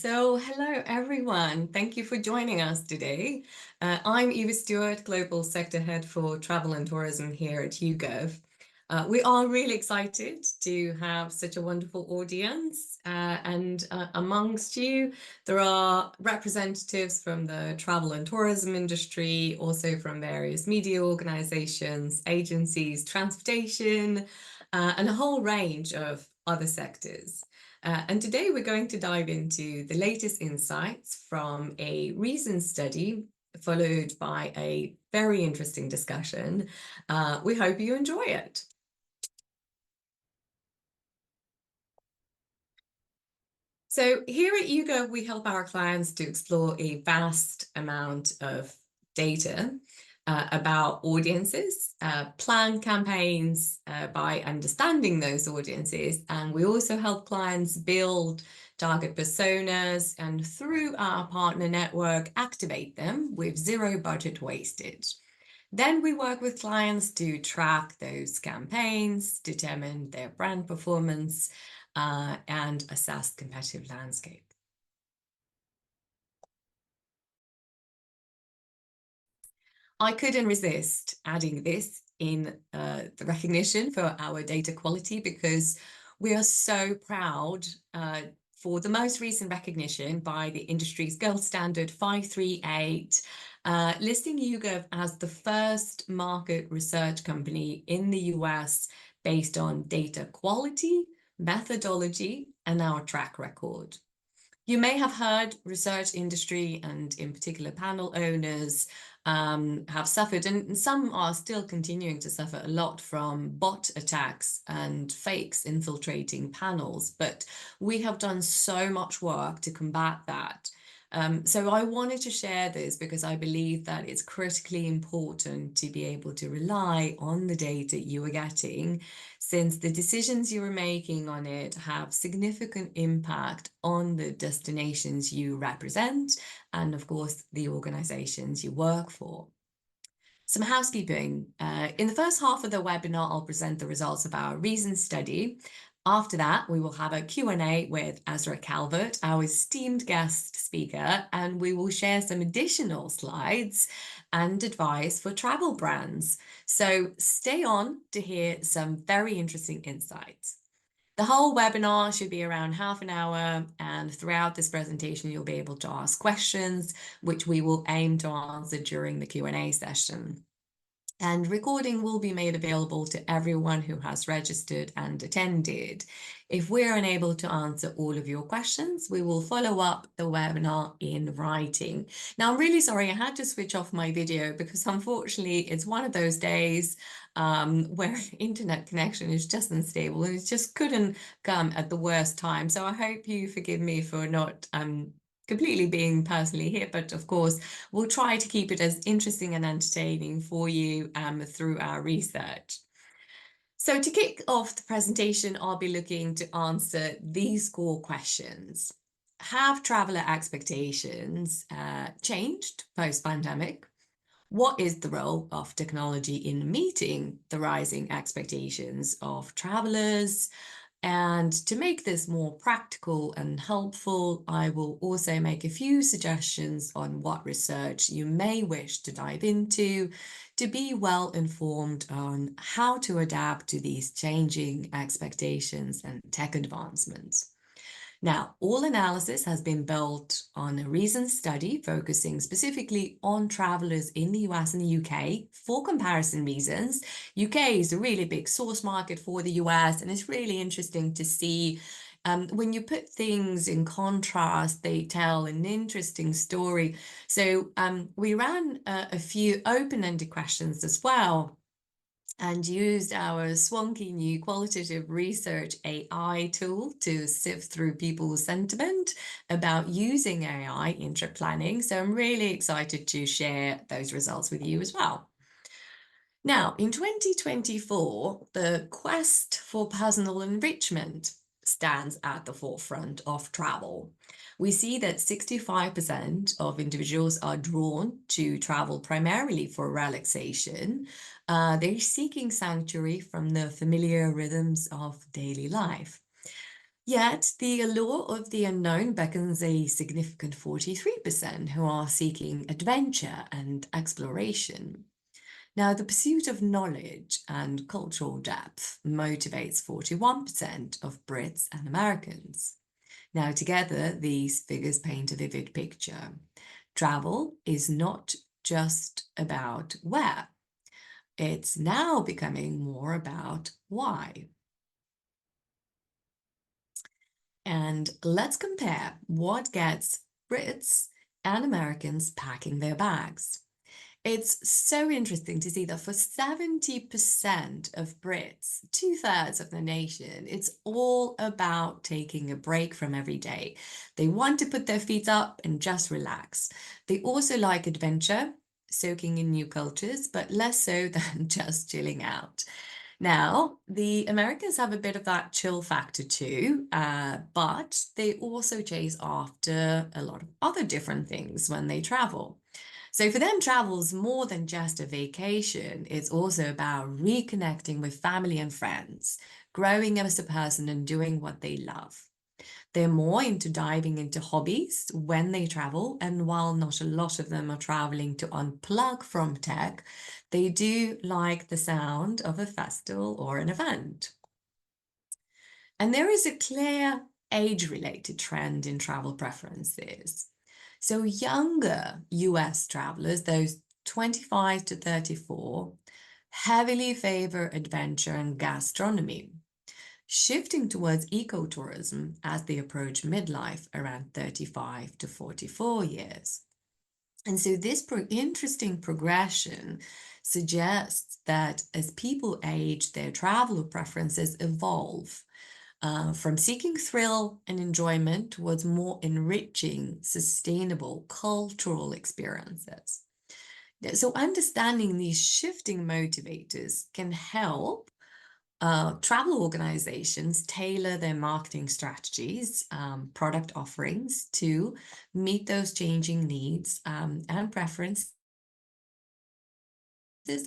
Hello everyone. Thank you for joining us today. I'm Eva Stewart, Global Sector Head for Travel and Tourism here at YouGov. We are really excited to have such a wonderful audience, and amongst you, there are representatives from the travel and tourism industry, also from various media organizations, agencies, transportation, and a whole range of other sectors. And today we're going to dive into the latest insights from a recent study, followed by a very interesting discussion. We hope you enjoy it. So here at YouGov, we help our clients to explore a vast amount of data about audiences, plan campaigns by understanding those audiences. And we also help clients build target personas and through our partner network, activate them with zero budget wasted. Then we work with clients to track those campaigns, determine their brand performance, and assess competitive landscape. I couldn't resist adding this in the recognition for our data quality because we are so proud for the most recent recognition by the industry's gold standard 538, listing YouGov as the first market research company in the US based on data quality, methodology, and our track record. You may have heard research industry and in particular panel owners have suffered, and some are still continuing to suffer a lot from bot attacks and fakes infiltrating panels. But we have done so much work to combat that. So I wanted to share this because I believe that it's critically important to be able to rely on the data you are getting, since the decisions you are making on it have significant impact on the destinations you represent and, of course, the organizations you work for. Some housekeeping. In the first half of the webinar, I'll present the results of our recent study. After that, we will have a Q&A with Esra Calvert, our esteemed guest speaker, and we will share some additional slides and advice for travel brands. So stay on to hear some very interesting insights. The whole webinar should be around half an hour, and throughout this presentation, you'll be able to ask questions, which we will aim to answer during the Q&A session. And recording will be made available to everyone who has registered and attended. If we're unable to answer all of your questions, we will follow up the webinar in writing. Now, I'm really sorry I had to switch off my video because unfortunately it's one of those days where internet connection is just unstable and it just couldn't come at the worst time. So I hope you forgive me for not completely being personally here, but of course, we'll try to keep it as interesting and entertaining for you through our research. So to kick off the presentation, I'll be looking to answer these core questions. Have traveler expectations changed post-pandemic? What is the role of technology in meeting the rising expectations of travelers? And to make this more practical and helpful, I will also make a few suggestions on what research you may wish to dive into to be well informed on how to adapt to these changing expectations and tech advancements. Now, all analysis has been built on a recent study focusing specifically on travelers in the US and the UK for comparison reasons. UK is a really big source market for the US, and it's really interesting to see when you put things in contrast, they tell an interesting story. So we ran a few open-ended questions as well, and used our swanky new qualitative research AI tool to sift through people's sentiment about using AI in trip planning. So I'm really excited to share those results with you as well. Now, in 2024, the quest for personal enrichment stands at the forefront of travel. We see that 65% of individuals are drawn to travel primarily for relaxation. They're seeking sanctuary from the familiar rhythms of daily life. Yet the allure of the unknown beckons a significant 43% who are seeking adventure and exploration. Now, the pursuit of knowledge and cultural depth motivates 41% of Brits and Americans. Now, together, these figures paint a vivid picture. Travel is not just about where, it's now becoming more about why. And let's compare what gets Brits and Americans packing their bags. It's so interesting to see that for 70% of Brits, two-thirds of the nation, it's all about taking a break from every day. They want to put their feet up and just relax. They also like adventure, soaking in new cultures, but less so than just chilling out. Now, the Americans have a bit of that chill factor too, but they also chase after a lot of other different things when they travel. So for them, travel's more than just a vacation. It's also about reconnecting with family and friends, growing as a person and doing what they love. They're more into diving into hobbies when they travel, and while not a lot of them are traveling to unplug from tech, they do like the sound of a festival or an event. And there is a clear age-related trend in travel preferences. So younger US travelers, those 25 to 34, heavily favor adventure and gastronomy, shifting towards ecotourism as they approach midlife around 35 to 44 years. And so this interesting progression suggests that as people age, their travel preferences evolve from seeking thrill and enjoyment towards more enriching, sustainable cultural experiences. So understanding these shifting motivators can help travel organizations tailor their marketing strategies, product offerings to meet those changing needs and preferences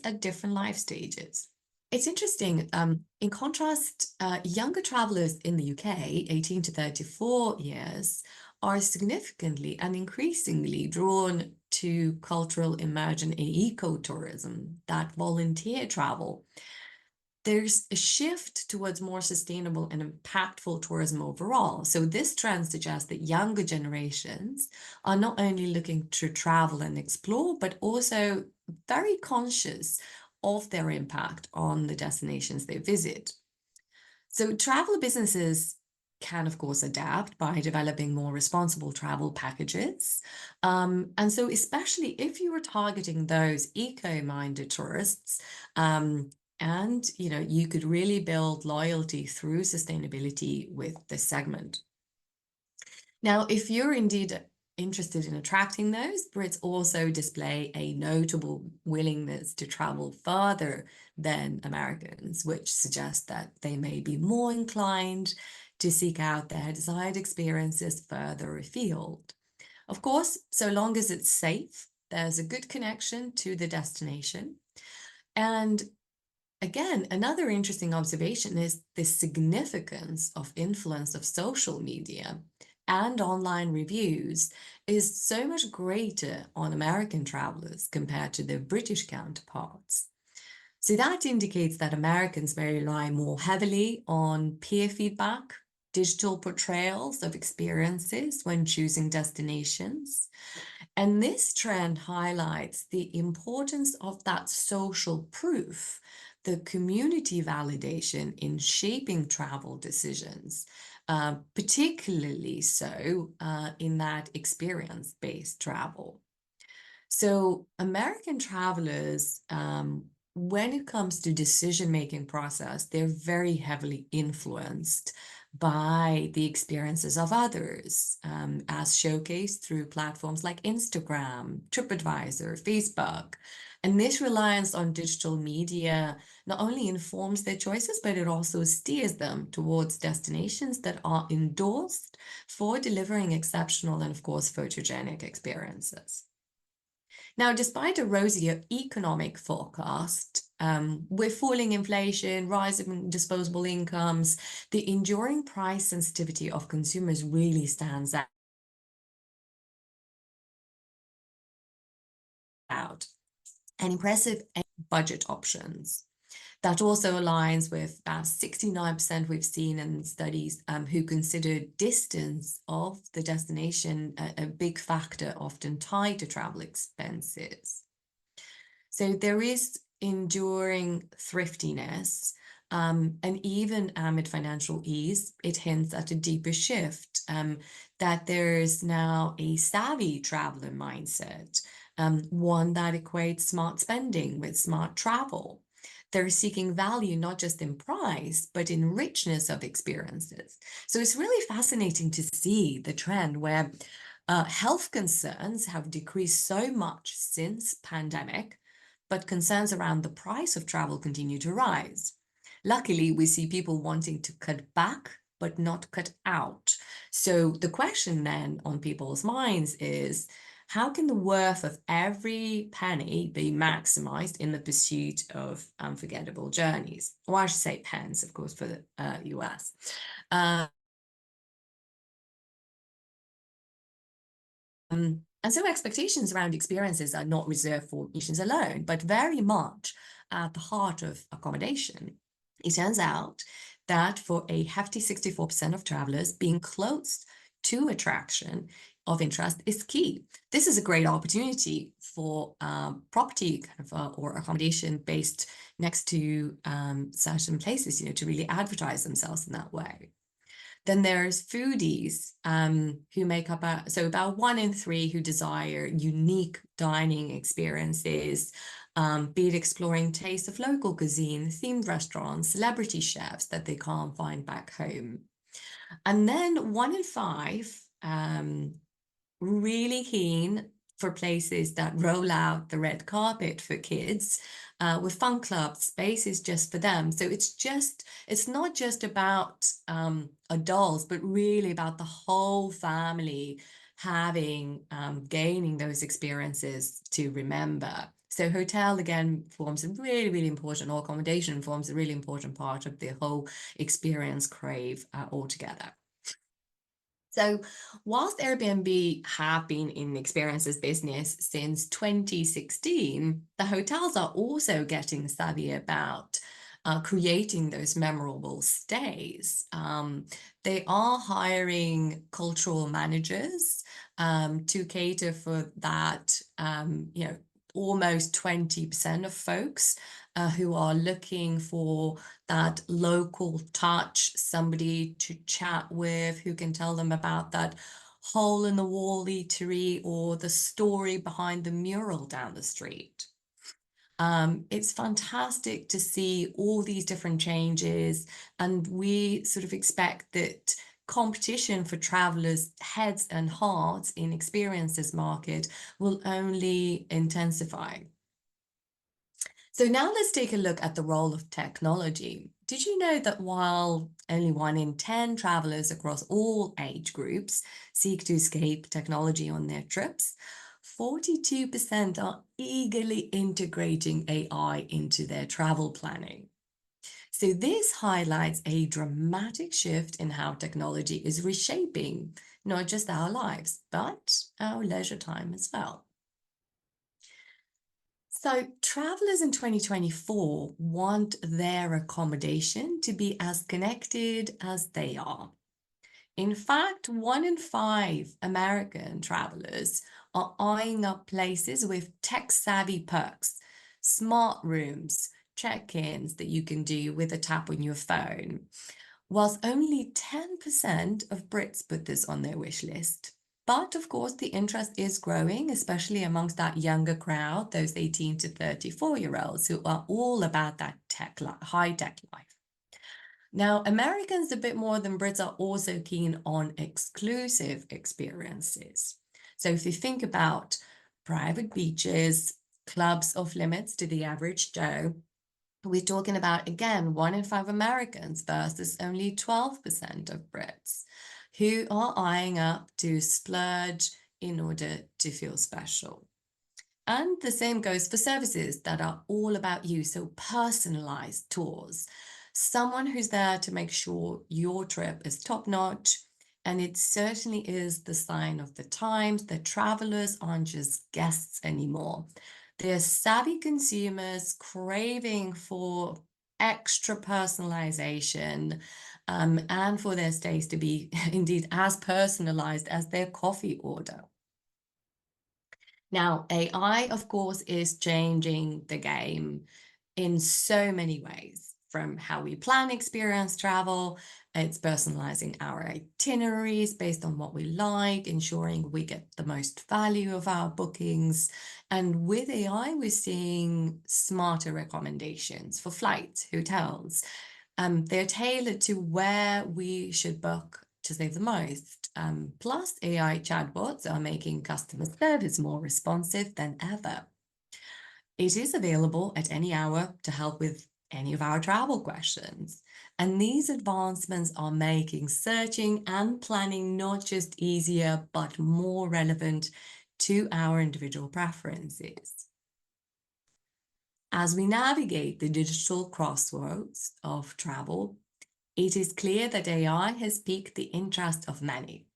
at different life stages. It's interesting. In contrast, younger travelers in the UK, 18 to 34 years, are significantly and increasingly drawn to cultural immersion in ecotourism, that volunteer travel. There's a shift towards more sustainable and impactful tourism overall. So this trend suggests that younger generations are not only looking to travel and explore, but also very conscious of their impact on the destinations they visit. So travel businesses can, of course, adapt by developing more responsible travel packages. And so especially if you are targeting those eco-minded tourists, and you could really build loyalty through sustainability with this segment. Now, if you're indeed interested in attracting those, Brits also display a notable willingness to travel further than Americans, which suggests that they may be more inclined to seek out their desired experiences further afield. Of course, so long as it's safe, there's a good connection to the destination. And again, another interesting observation is the significance of influence of social media and online reviews is so much greater on American travelers compared to their British counterparts. So that indicates that Americans may rely more heavily on peer feedback, digital portrayals of experiences when choosing destinations. And this trend highlights the importance of that social proof, the community validation in shaping travel decisions, particularly so in that experience-based travel. So American travelers, when it comes to decision-making process, they're very heavily influenced by the experiences of others, as showcased through platforms like Instagram, TripAdvisor, Facebook. And this reliance on digital media not only informs their choices, but it also steers them towards destinations that are endorsed for delivering exceptional and, of course, photogenic experiences. Now, despite a rosier economic forecast, with falling inflation, rising disposable incomes, the enduring price sensitivity of consumers really stands out. And impressive budget options. That also aligns with about 69% we've seen in studies who consider distance of the destination a big factor often tied to travel expenses. So there is enduring thriftiness, and even amid financial ease, it hints at a deeper shift, that there's now a savvy traveler mindset, one that equates smart spending with smart travel. They're seeking value not just in price, but in richness of experiences. So it's really fascinating to see the trend where health concerns have decreased so much since pandemic, but concerns around the price of travel continue to rise. Luckily, we see people wanting to cut back, but not cut out. So the question then on people's minds is, how can the worth of every penny be maximized in the pursuit of unforgettable journeys? Or I should say pence, of course, for the US. And so expectations around experiences are not reserved for nations alone, but very much at the heart of accommodation. It turns out that for a hefty 64% of travelers, being close to attraction of interest is key. This is a great opportunity for property kind of or accommodation based next to certain places, to really advertise themselves in that way. Then there's foodies who make up about 1 in 3 who desire unique dining experiences, be it exploring taste of local cuisine, themed restaurants, celebrity chefs that they can't find back home. And then 1 in 5 really keen for places that roll out the red carpet for kids, with fun clubs, spaces just for them. So it's not just about adults, but really about the whole family gaining those experiences to remember. So hotel again forms a really, really important, or accommodation forms a really important part of the whole experience crave altogether. So whilst Airbnb have been in experiences business since 2016, the hotels are also getting savvy about creating those memorable stays. They are hiring cultural managers to cater for that, almost 20% of folks who are looking for that local touch, somebody to chat with who can tell them about that hole in the wall eatery or the story behind the mural down the street. It's fantastic to see all these different changes, and we sort of expect that competition for travelers' heads and hearts in experiences market will only intensify. So now let's take a look at the role of technology. Did you know that while only 1 in 10 travelers across all age groups seek to escape technology on their trips, 42% are eagerly integrating AI into their travel planning? So this highlights a dramatic shift in how technology is reshaping not just our lives, but our leisure time as well. So travelers in 2024 want their accommodation to be as connected as they are. In fact, 1 in 5 American travelers are eyeing up places with tech-savvy perks, smart rooms, check-ins that you can do with a tap on your phone, whilst only 10% of Brits put this on their wish list. But of course, the interest is growing, especially amongst that younger crowd, those 18 to 34-year-olds who are all about that high-tech life. Now, Americans, a bit more than Brits, are also keen on exclusive experiences. So if you think about private beaches, clubs off limits to the average Joe, we're talking about, again, 1 in 5 Americans versus only 12% of Brits who are eyeing up to splurge in order to feel special. And the same goes for services that are all about you. So personalized tours, someone who's there to make sure your trip is top notch. And it certainly is the sign of the times that travelers aren't just guests anymore. They're savvy consumers craving for extra personalization, and for their stays to be indeed as personalized as their coffee order. Now, AI, of course, is changing the game in so many ways, from how we plan experience travel. It's personalizing our itineraries based on what we like, ensuring we get the most value of our bookings. And with AI, we're seeing smarter recommendations for flights, hotels. They're tailored to where we should book to save the most. Plus, AI chatbots are making customer service more responsive than ever. It is available at any hour to help with any of our travel questions. And these advancements are making searching and planning not just easier, but more relevant to our individual preferences. As we navigate the digital crossroads of travel, it is clear that AI has piqued the interest of many.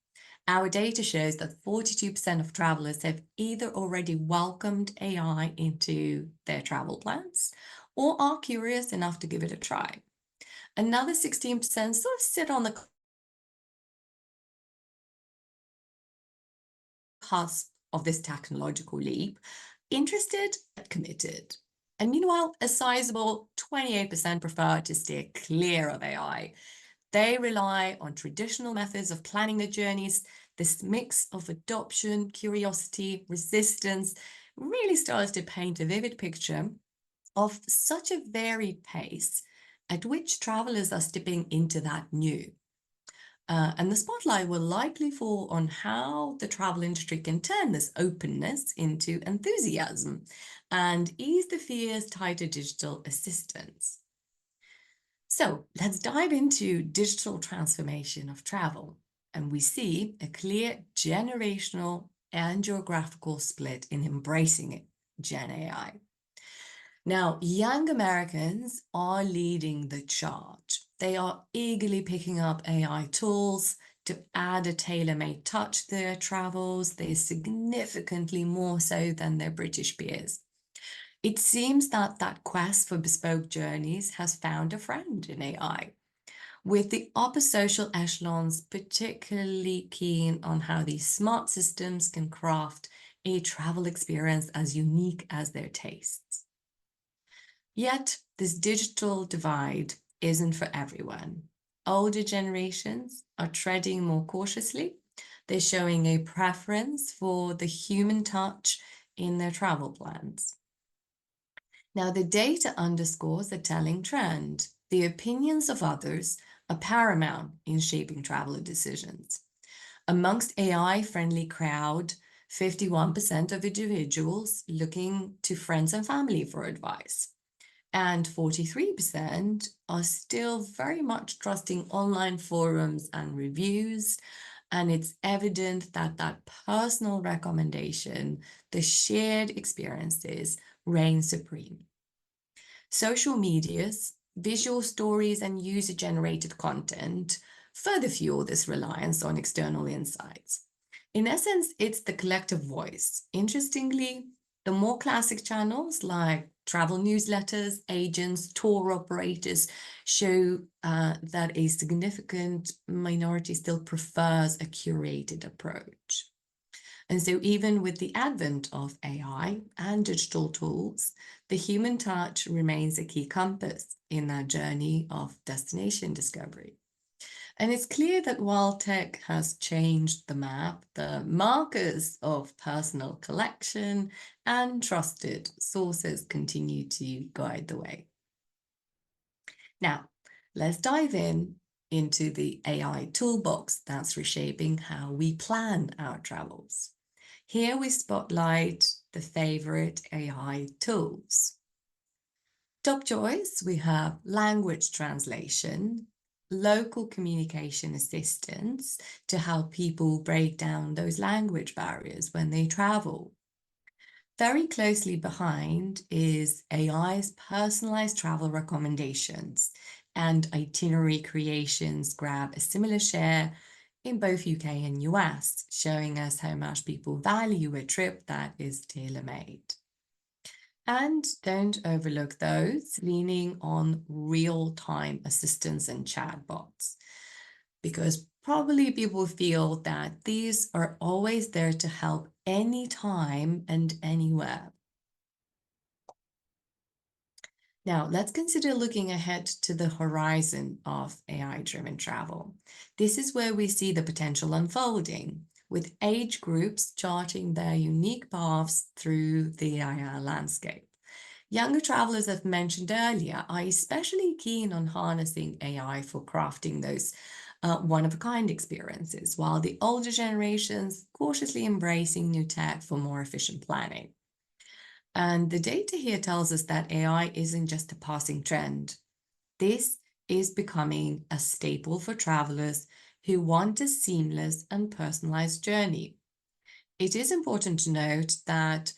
Our data shows that 42% of travelers have either already welcomed AI into their travel plans or are curious enough to give it a try. Another 16% sort of sit on the cusp of this technological leap, interested but committed. And meanwhile, a sizable 28% prefer to steer clear of AI. They rely on traditional methods of planning their journeys. This mix of adoption, curiosity, resistance really starts to paint a vivid picture of such a varied pace at which travelers are stepping into that new. And the spotlight will likely fall on how the travel industry can turn this openness into enthusiasm and ease the fears tied to digital assistance. So let's dive into digital transformation of travel. And we see a clear generational and geographical split in embracing it, Gen AI. Now, young Americans are leading the charge. They are eagerly picking up AI tools to add a tailor-made touch to their travels. They're significantly more so than their British peers. It seems that that quest for bespoke journeys has found a friend in AI, with the upper social echelons particularly keen on how these smart systems can craft a travel experience as unique as their tastes. Yet, this digital divide isn't for everyone. Older generations are treading more cautiously. They're showing a preference for the human touch in their travel plans. Now, the data underscores a telling trend. The opinions of others are paramount in shaping traveler decisions. Amongst AI-friendly crowd, 51% of individuals looking to friends and family for advice, and 43% are still very much trusting online forums and reviews. And it's evident that that personal recommendation, the shared experiences, reign supreme. Social medias, visual stories, and user-generated content further fuel this reliance on external insights. In essence, it's the collective voice. Interestingly, the more classic channels like travel newsletters, agents, tour operators show that a significant minority still prefers a curated approach. And so even with the advent of AI and digital tools, the human touch remains a key compass in our journey of destination discovery. And it's clear that while tech has changed the map, the markers of personal collection and trusted sources continue to guide the way. Now, let's dive into the AI toolbox that's reshaping how we plan our travels. Here we spotlight the favorite AI tools. Top choice, we have language translation, local communication assistance to help people break down those language barriers when they travel. Very closely behind is AI's personalized travel recommendations, and itinerary creations grab a similar share in both UK and US, showing us how much people value a trip that is tailor-made. And don't overlook those leaning on real-time assistants and chatbots, because probably people feel that these are always there to help anytime and anywhere. Now, let's consider looking ahead to the horizon of AI-driven travel. This is where we see the potential unfolding, with age groups charting their unique paths through the AI landscape. Younger travelers, as mentioned earlier, are especially keen on harnessing AI for crafting those one-of-a-kind experiences, while the older generations cautiously embracing new tech for more efficient planning. And the data here tells us that AI isn't just a passing trend. This is becoming a staple for travelers who want a seamless and personalized journey. It is important to note that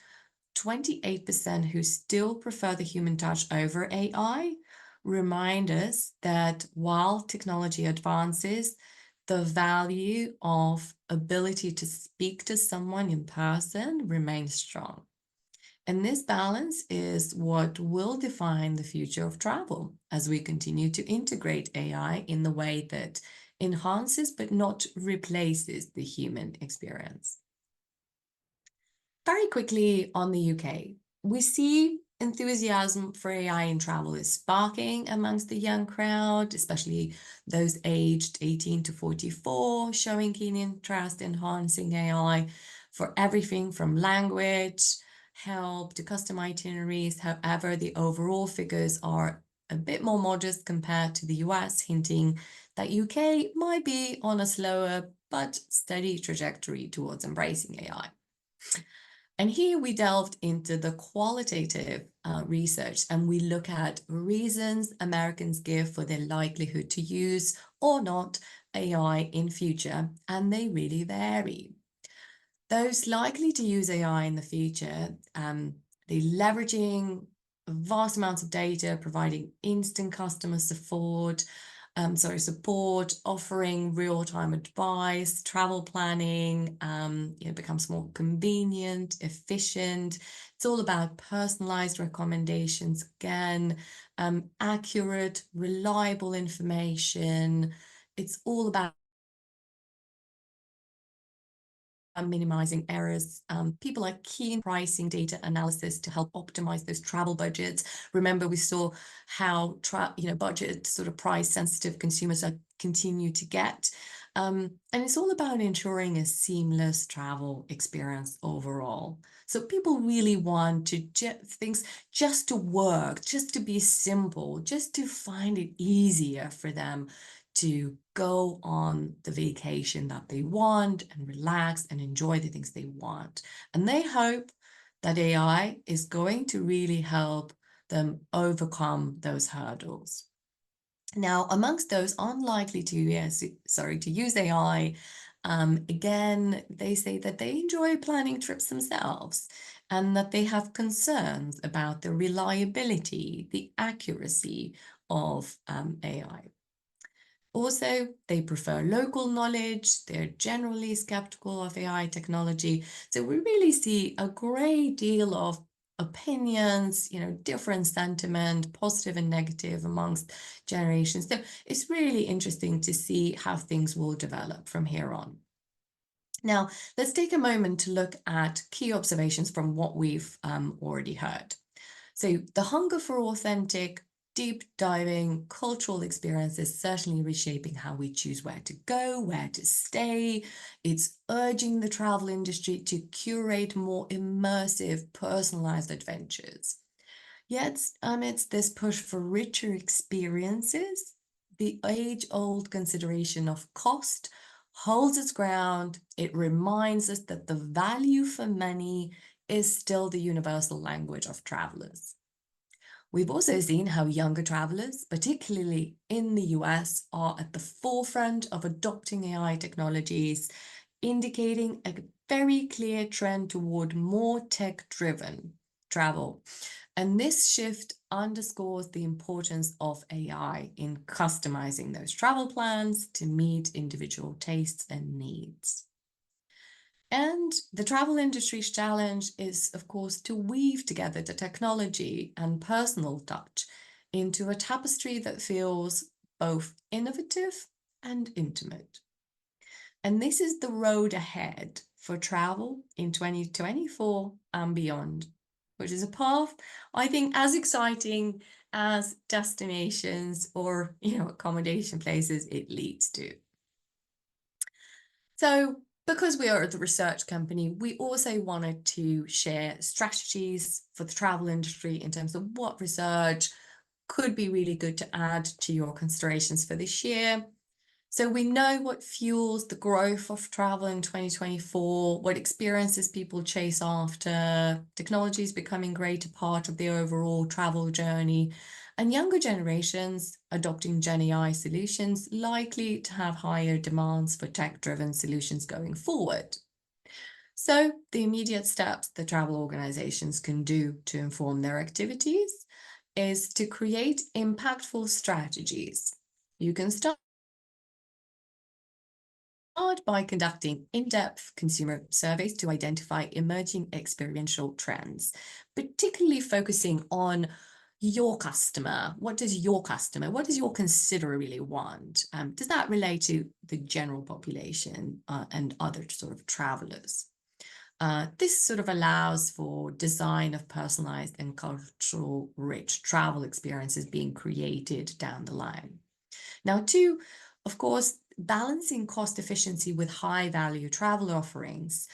28% who still prefer the human touch over AI remind us that while technology advances, the value of ability to speak to someone in person remains strong. And this balance is what will define the future of travel as we continue to integrate AI in the way that enhances but not replaces the human experience. Very quickly on the UK, we see enthusiasm for AI in travel is sparking amongst the young crowd, especially those aged 18 to 44, showing keen interest in harnessing AI for everything from language help to custom itineraries. However, the overall figures are a bit more modest compared to the US, hinting that UK might be on a slower but steady trajectory towards embracing AI. And here we delved into the qualitative research, and we look at reasons Americans give for their likelihood to use or not AI in future, and they really vary. Those likely to use AI in the future, they're leveraging vast amounts of data, providing instant customer support, offering real-time advice, travel planning, becomes more convenient, efficient. It's all about personalized recommendations, again, accurate, reliable information. It's all about minimizing errors. People are keen pricing data analysis to help optimize those travel budgets. Remember, we saw how budget sort of price sensitive consumers are continue to get. And it's all about ensuring a seamless travel experience overall. So people really want to things just to work, just to be simple, just to find it easier for them to go on the vacation that they want and relax and enjoy the things they want. And they hope that AI is going to really help them overcome those hurdles. Now, amongst those unlikely to use AI, again, they say that they enjoy planning trips themselves and that they have concerns about the reliability, the accuracy of AI. Also, they prefer local knowledge. They're generally skeptical of AI technology. So we really see a great deal of opinions, different sentiment, positive and negative amongst generations. So it's really interesting to see how things will develop from here on. Now, let's take a moment to look at key observations from what we've already heard. So the hunger for authentic, deep diving cultural experience is certainly reshaping how we choose where to go, where to stay. It's urging the travel industry to curate more immersive, personalized adventures. Yet, amidst this push for richer experiences, the age-old consideration of cost holds its ground. It reminds us that the value for money is still the universal language of travelers. We've also seen how younger travelers, particularly in the US, are at the forefront of adopting AI technologies, indicating a very clear trend toward more tech-driven travel. And this shift underscores the importance of AI in customizing those travel plans to meet individual tastes and needs. And the travel industry's challenge is, of course, to weave together the technology and personal touch into a tapestry that feels both innovative and intimate. And this is the road ahead for travel in 2024 and beyond, which is a path I think as exciting as destinations or accommodation places it leads to. So because we are the research company, we also wanted to share strategies for the travel industry in terms of what research could be really good to add to your considerations for this year. So we know what fuels the growth of travel in 2024, what experiences people chase after, technology is becoming a greater part of the overall travel journey, and younger generations adopting Gen AI solutions likely to have higher demands for tech-driven solutions going forward. So the immediate steps that travel organizations can do to inform their activities is to create impactful strategies. You can start by conducting in-depth consumer surveys to identify emerging experiential trends, particularly focusing on your customer. What does your consumer really want? Does that relate to the general population and other sort of travelers? This sort of allows for design of personalized and cultural rich travel experiences being created down the line. Now, two, of course, balancing cost efficiency with high value travel offerings.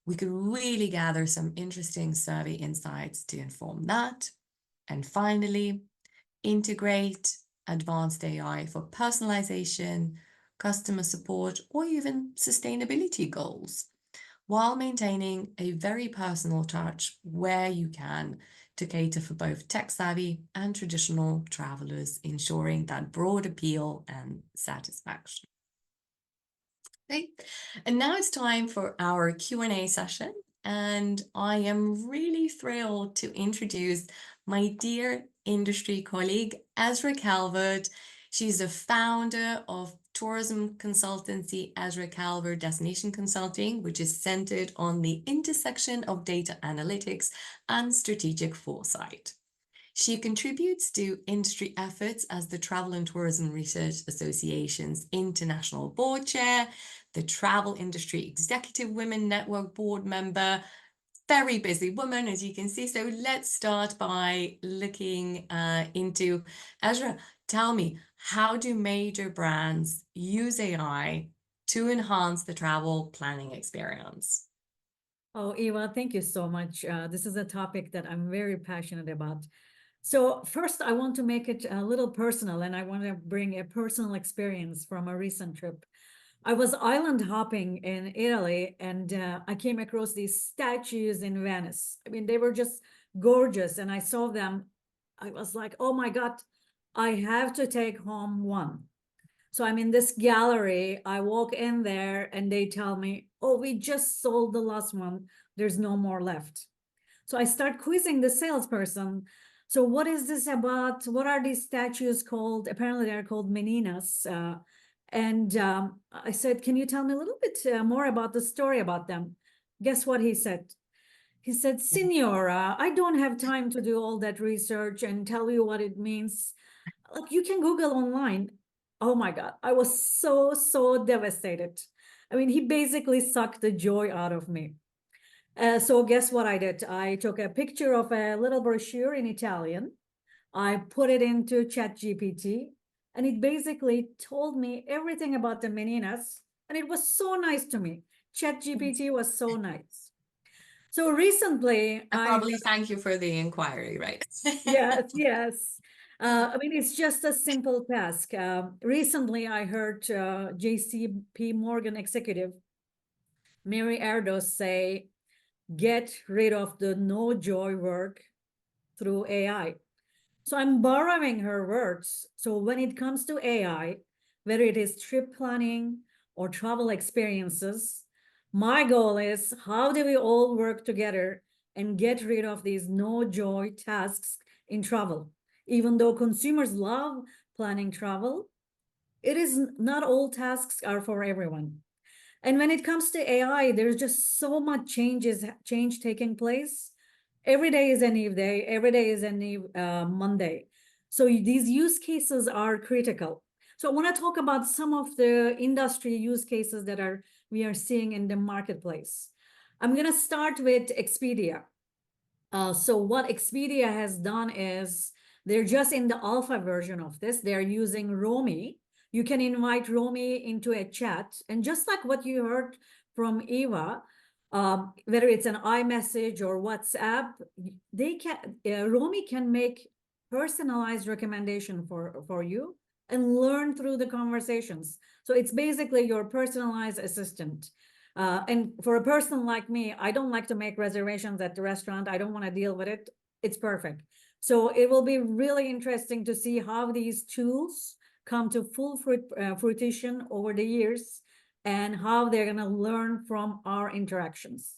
We could really gather some interesting survey insights to inform that. And finally, integrate advanced AI for personalization, customer support, or even sustainability goals, while maintaining a very personal touch where you can to cater for both tech-savvy and traditional travelers, ensuring that broad appeal and satisfaction. Okay. And now it's time for our Q&A session. And I am really thrilled to introduce my dear industry colleague, Esra Calvert. She's the founder of tourism consultancy Esra Calvert Destination Consulting, which is centered on the intersection of data analytics and strategic foresight. She contributes to industry efforts as the Travel and Tourism Research Association's International Board Chair, the Travel Industry Executive Women Network Board Member. Very busy woman, as you can see. So let's start by looking into Esra. Tell me, how do major brands use AI to enhance the travel planning experience? Oh, Eva, thank you so much. This is a topic that I'm very passionate about. So first, I want to make it a little personal, and I want to bring a personal experience from a recent trip. I was island hopping in Italy, and I came across these statues in Venice. I mean, they were just gorgeous, and I saw them. I was like, oh my God, I have to take home one. So I'm in this gallery. I walk in there, and they tell me, oh, we just sold the last one. There's no more left. So I start quizzing the salesperson. So what is this about? What are these statues called? Apparently they're called meninas. And I said, can you tell me a little bit more about the story about them? Guess what he said? He said, Signora, I don't have time to do all that research and tell you what it means. Like, you can Google online. Oh my God, I was so devastated. I mean, he basically sucked the joy out of me. So guess what I did? I took a picture of a little brochure in Italian. I put it into ChatGPT, and it basically told me everything about the meninas, and it was so nice to me. ChatGPT was so nice. So recently, I probably thank you for the inquiry, right? yes, yes. I mean, it's just a simple task. Recently, I heard JCP Morgan executive Mary Erdos say, get rid of the no joy work through AI. So I'm borrowing her words. So when it comes to AI, whether it is trip planning or travel experiences, My goal is, how do we all work together and get rid of these no joy tasks in travel? Even though consumers love planning travel, it is not all tasks are for everyone. And when it comes to AI, there's just so much change taking place. Every day is a new day. Every day is a new Monday. So these use cases are critical. So I want to talk about some of the industry use cases that are we are seeing in the marketplace. I'm going to start with Expedia. So what Expedia has done is they're just in the alpha version of this. They're using Romy. You can invite Romy into a chat, and just like what you heard from Eva, whether it's an iMessage or WhatsApp, they can Romy can make personalized recommendation for you and learn through the conversations. So it's basically your personalized assistant. And for a person like me, I don't like to make reservations at the restaurant. I don't want to deal with it. It's perfect. So it will be really interesting to see how these tools come to full fruition over the years and how they're going to learn from our interactions.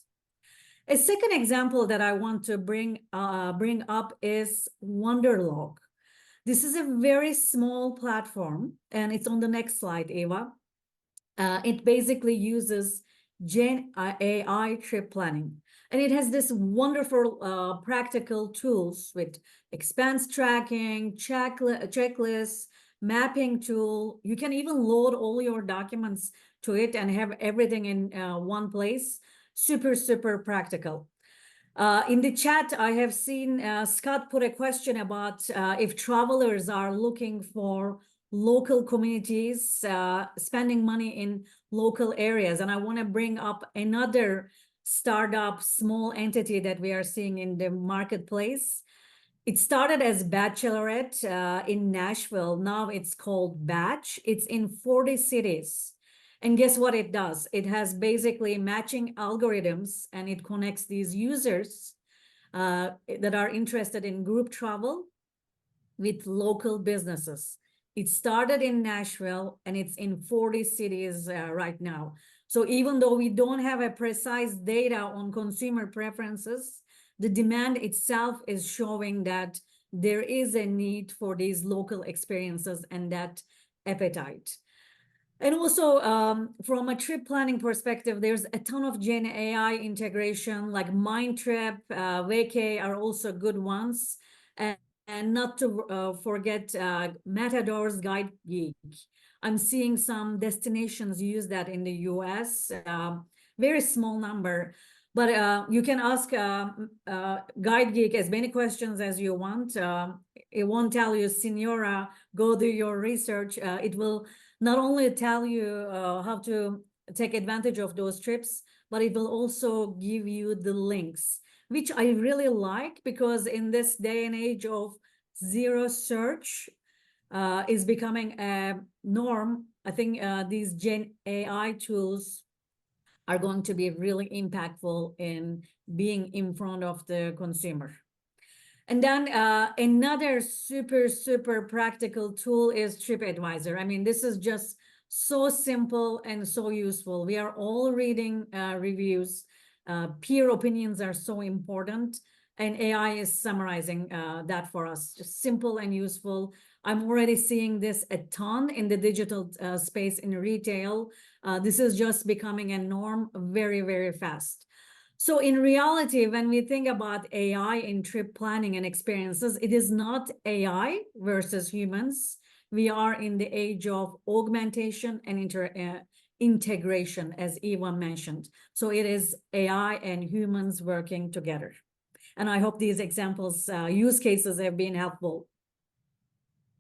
A second example that I want to bring up is Wonderlog. This is a very small platform, and it's on the next slide, Eva. It basically uses Gen AI trip planning. And it has this wonderful practical tools with expense tracking, checklists, mapping tool. You can even load all your documents to it and have everything in one place. Super, super practical. In the chat, I have seen Scott put a question about if travelers are looking for local communities, spending money in local areas. And I want to bring up another startup, small entity that we are seeing in the marketplace. It started as Bachelorette in Nashville. Now it's called Batch. It's in 40 cities. And guess what it does? It has basically matching algorithms, and it connects these users that are interested in group travel with local businesses. It started in Nashville and it's in 40 cities right now. So even though we don't have a precise data on consumer preferences, the demand itself is showing that there is a need for these local experiences and that appetite. And also, from a trip planning perspective, there's a ton of Gen AI integration, like Mindtrip, Vacay are also good ones. And not to forget Matador's Guide Geek. I'm seeing some destinations use that in the US, very small number. But you can ask Guide Geek as many questions as you want. It won't tell you, Senora, go do your research. It will not only tell you how to take advantage of those trips, but it will also give you the links, which I really like, because in this day and age of zero search is becoming a norm. I think these Gen AI tools are going to be really impactful in being in front of the consumer. And then another super, super practical tool is TripAdvisor. I mean, this is just so simple and so useful. We are all reading reviews. Peer opinions are so important. And AI is summarizing that for us. Just simple and useful. I'm already seeing this a ton in the digital space in retail. This is just becoming a norm very, very fast. So in reality, when we think about AI in trip planning and experiences, it is not AI versus humans. We are in the age of augmentation and integration, as Eva mentioned. So it is AI and humans working together. And I hope these examples, use cases have been helpful.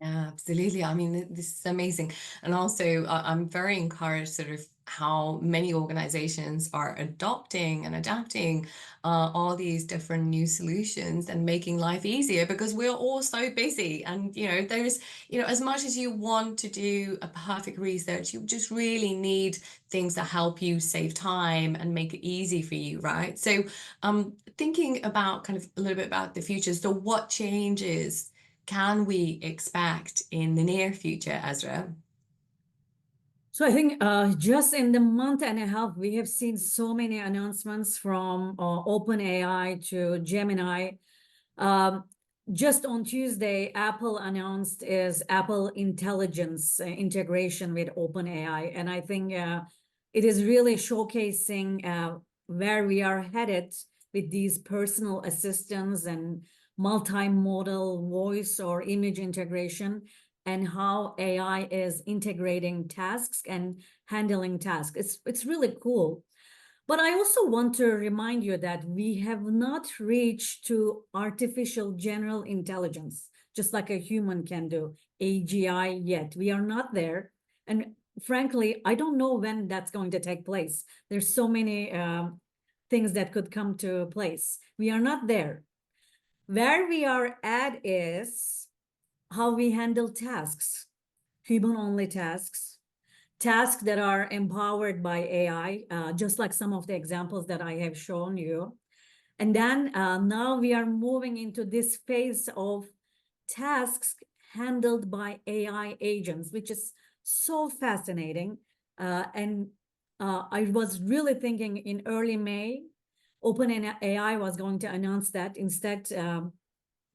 Yeah, absolutely. I mean, this is amazing. And also, I'm very encouraged sort of how many organizations are adopting and adapting all these different new solutions and making life easier, because we're all so busy. And, there's, as much as you want to do a perfect research, you just really need things that help you save time and make it easy for you, right? So, thinking about kind of a little bit about the future. So what changes can we expect in the near future, Ezra? So I think just in the month and a half, we have seen so many announcements from OpenAI to Gemini. Um, just on Tuesday, Apple announced is Apple Intelligence integration with OpenAI, and I think it is really showcasing where we are headed with these personal assistants and multimodal voice or image integration, and how AI is integrating tasks and handling tasks. It's really cool. But I also want to remind you that we have not reached to artificial general intelligence, just like a human can do, AGI yet. We are not there. And frankly, I don't know when that's going to take place. There's so many things that could come to place. We are not there. Where we are at is how we handle tasks, human-only tasks, tasks that are empowered by AI, just like some of the examples that I have shown you. And then now we are moving into this phase of tasks handled by AI agents, which is so fascinating. And I was really thinking in early May, OpenAI was going to announce that. Instead,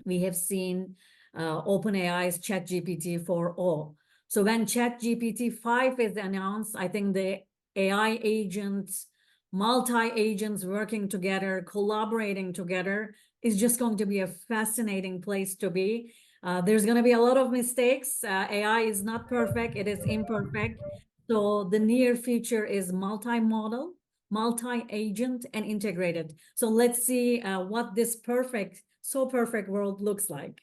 we have seen OpenAI's ChatGPT 4o. So when ChatGPT 5 is announced, I think the AI agents, multi-agents working together, collaborating together is just going to be a fascinating place to be. There's going to be a lot of mistakes. AI is not perfect, it is imperfect. So the near future is multimodal, multi-agent, and integrated. So let's see what this so perfect world looks like.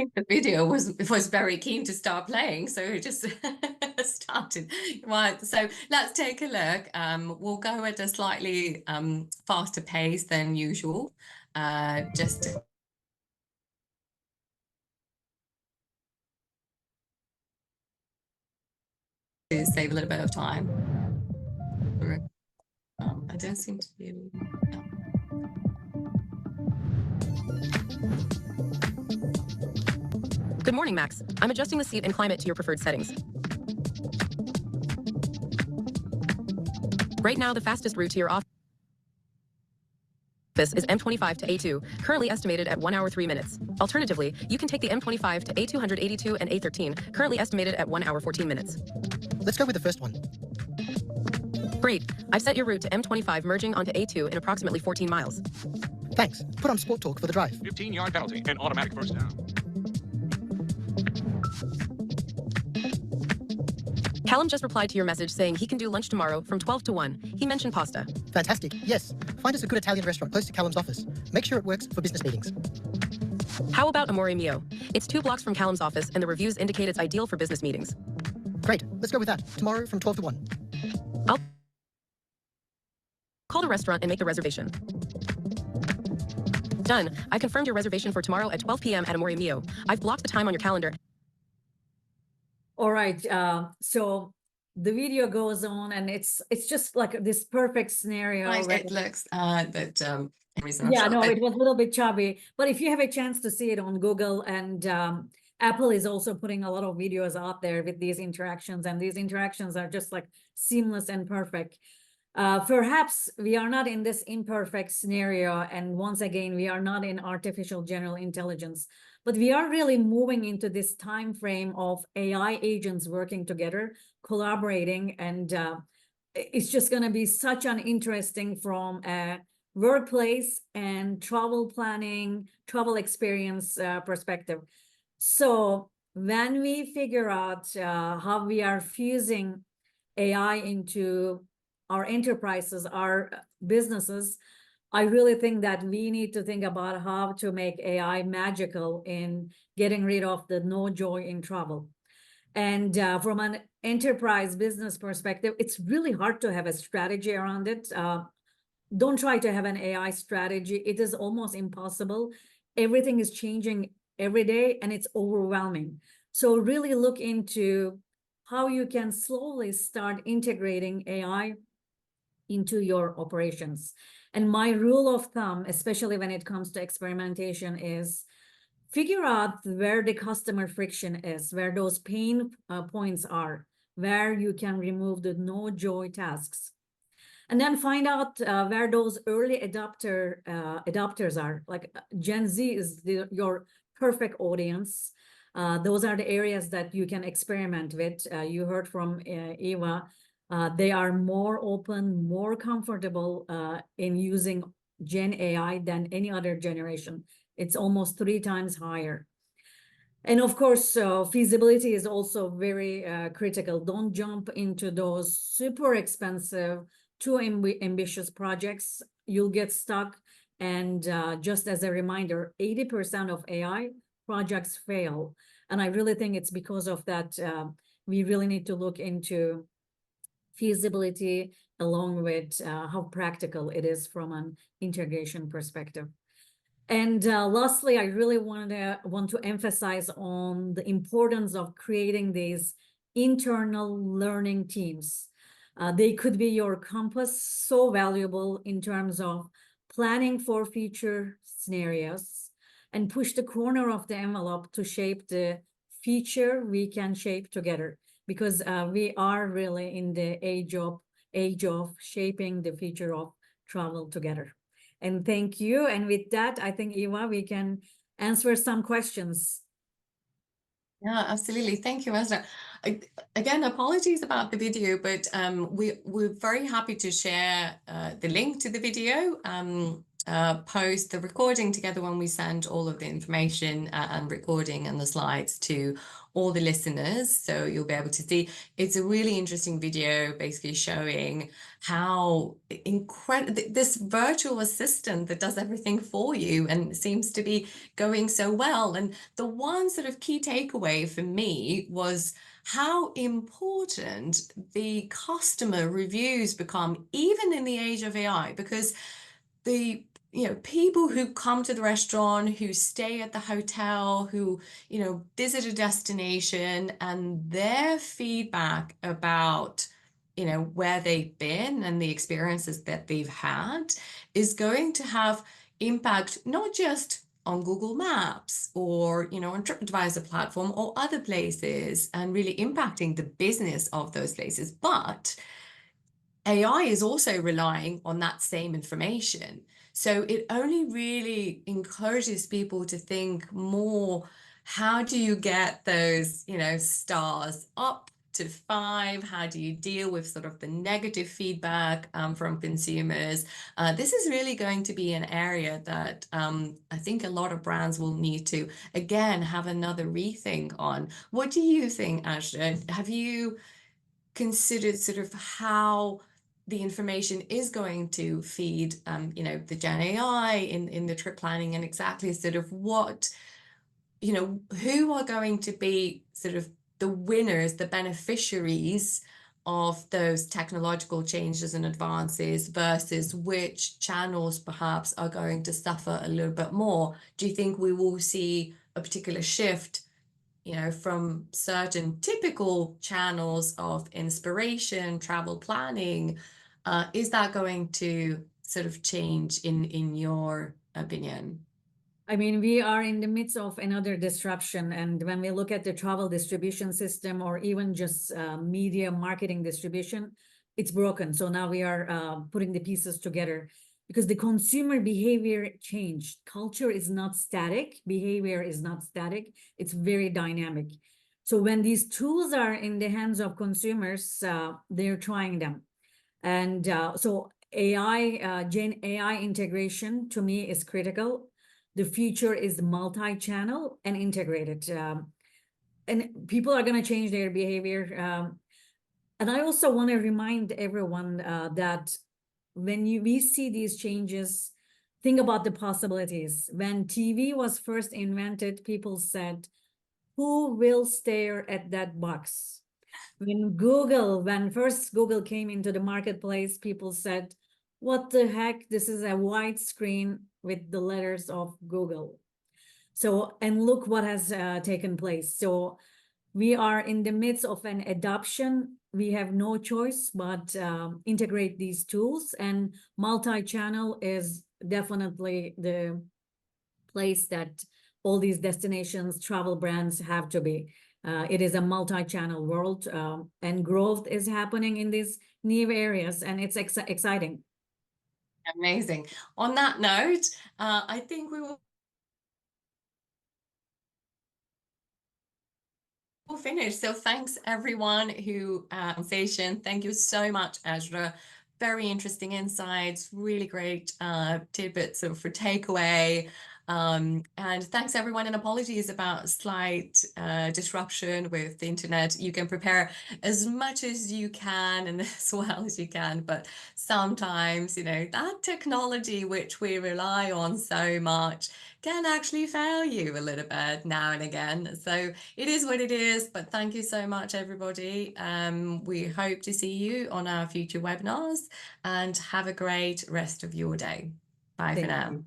I think the video was very keen to start playing, so it just started. Right, so let's take a look. We'll go at a slightly faster pace than usual, just to save a little bit of time. I don't seem to be able. No. Good morning, Max. I'm adjusting the seat and climate to your preferred settings. Right now, the fastest route to your office is M25 to A2, currently estimated at 1 hour 3 minutes. Alternatively, you can take the M25 to A282 and A13, currently estimated at 1 hour 14 minutes. Let's go with the first one. Great. I've set your route to M25 merging onto A2 in approximately 14 miles. Thanks. Put on Sport Talk for the drive. 15-yard penalty and automatic first down. Callum just replied to your message saying he can do lunch tomorrow from 12 to 1. He mentioned pasta. Fantastic. Yes. Find us a good Italian restaurant close to Callum's office. Make sure it works for business meetings. How about Amore Mio? It's 2 blocks from Callum's office, and the reviews indicate it's ideal for business meetings. Great. Let's go with that. Tomorrow from 12 to 1. I'll call the restaurant and make the reservation. Done. I confirmed your reservation for tomorrow at 12 p.m. at Amore Mio. I've blocked the time on your calendar. All right, so the video goes on, and it's just like this perfect scenario. Right, it looks that yeah, no, it was a little bit chubby, but if you have a chance to see it on Google, and Apple is also putting a lot of videos out there with these interactions, and these interactions are just like seamless and perfect. Perhaps we are not in this imperfect scenario, and once again, we are not in artificial general intelligence, but we are really moving into this time frame of AI agents working together, collaborating, and it's just going to be such an interesting from a workplace and travel planning, travel experience perspective. So when we figure out how we are fusing AI into our enterprises, our businesses, I really think that we need to think about how to make AI magical in getting rid of the no joy in travel. And from an enterprise business perspective, it's really hard to have a strategy around it. Don't try to have an AI strategy. It is almost impossible. Everything is changing every day, and it's overwhelming. So really look into how you can slowly start integrating AI into your operations. And my rule of thumb, especially when it comes to experimentation, is figure out where the customer friction is, where those pain points are. where you can remove the no joy tasks. And then find out where those early adopters are. Like Gen Z is your perfect audience. Those are the areas that you can experiment with. You heard from Eva. They are more open, more comfortable in using Gen AI than any other generation. It's almost 3 times higher. And of course, feasibility is also very critical. Don't jump into those super expensive, too ambitious projects. You'll get stuck. And just as a reminder, 80% of AI projects fail. And I really think it's because of that. We really need to look into feasibility along with how practical it is from an integration perspective. And lastly, I really want to emphasize on the importance of creating these internal learning teams. They could be your compass, so valuable in terms of planning for future scenarios and push the corner of the envelope to shape the future we can shape together. Because we are really in the age of shaping the future of travel together. And thank you. And with that, I think, Eva, we can answer some questions. Yeah, absolutely. Thank you, Esra. Again, apologies about the video, but we're very happy to share the link to the video, post the recording together when we send all of the information and recording and the slides to all the listeners. So you'll be able to see. It's a really interesting video basically showing how incredible this virtual assistant that does everything for you and seems to be going so well. And the one sort of key takeaway for me was how important the customer reviews become even in the age of AI, because the people who come to the restaurant, who stay at the hotel, who visit a destination, and their feedback about where they've been and the experiences that they've had is going to have impact not just on Google Maps or on TripAdvisor platform or other places, and really impacting the business of those places, but AI is also relying on that same information. So it only really encourages people to think more, how do you get those, stars up to 5? How do you deal with sort of the negative feedback from consumers? This is really going to be an area that I think a lot of brands will need to, again, have another rethink on. What do you think, Asha? Have you considered sort of how the information is going to feed, the Gen AI in the trip planning, and exactly sort of what, who are going to be sort of the winners, the beneficiaries of those technological changes and advances versus which channels perhaps are going to suffer a little bit more? Do you think we will see a particular shift from certain typical channels of inspiration, travel planning? Is that going to sort of change in your opinion? I mean, we are in the midst of another disruption. And when we look at the travel distribution system or even just media marketing distribution, it's broken. So now we are putting the pieces together because the consumer behavior changed. Culture is not static. Behavior is not static. It's very dynamic. So when these tools are in the hands of consumers, they're trying them. And so Gen AI integration to me is critical. The future is multi-channel and integrated. And people are going to change their behavior. And I also want to remind everyone that when we see these changes, think about the possibilities. When TV was first invented, people said, who will stare at that box? When first Google came into the marketplace, people said, what the heck? This is a white screen with the letters of Google. So, and look what has taken place. So we are in the midst of an adoption. We have no choice but integrate these tools, and multi-channel is definitely the place that all these destinations, travel brands have to be. It is a multi-channel world, and growth is happening in these new areas, and it's exciting. Amazing. On that note, I think we will finish. So thanks everyone who conversation. Thank you so much, Esra. Very interesting insights, really great tidbits for takeaway. And thanks everyone, and apologies about slight disruption with the internet. You can prepare as much as you can and as well as you can, but sometimes, that technology which we rely on so much can actually fail you a little bit now and again. So it is what it is, but thank you so much, everybody. We hope to see you on our future webinars, and have a great rest of your day. Bye for Thank now. you.